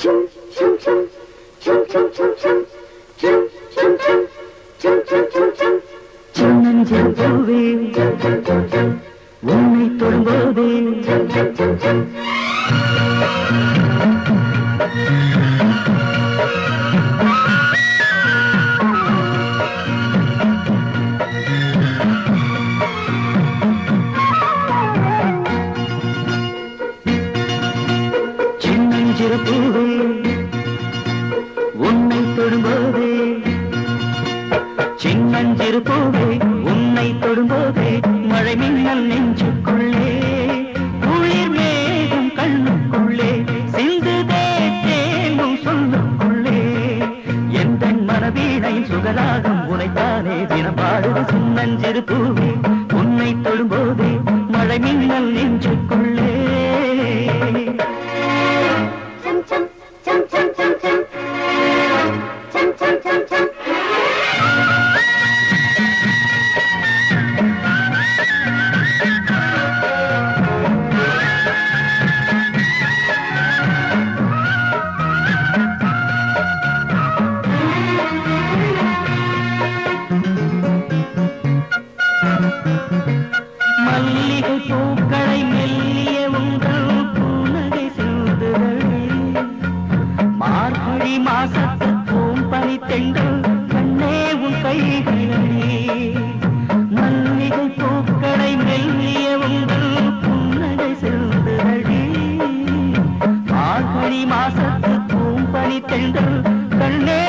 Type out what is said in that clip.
சின்னஞ்சிறு பூவே உன்னை தொடும்போதே சின்னஞ்சிறு பூவே உன்னை தொடும்போதே சின்னஞ்சிறு பூவே உன்னை தொடும்போதே மழை மின்னல் நெஞ்சுக்குள்ளே குளிர் மேகம் கண்ணுக்குள்ளே சிந்துதே தேனும் சொல்லுக்குள்ளே எந்த மனவீணை சுகராகம் உனைத்தானே தினம் பாடுது சின்னஞ்சிறு பூவே உன்னை தொடும்போதே மழை மின்னல் நெஞ்சுக்குள்ளே மல்லிகை பூக்களை மெல்லிய உங்கள் புன்னகை செல்லுதழே மார்கழி மாசத்து பூம்பனி தெண்டல் கண்ணே உன் கைகளிலே மல்லிகை பூக்களை மெல்லிய உங்கள் புன்னகை செல்லுதழே மார்கழி மாசத்து பூம்பனி தெண்டல் கண்ணே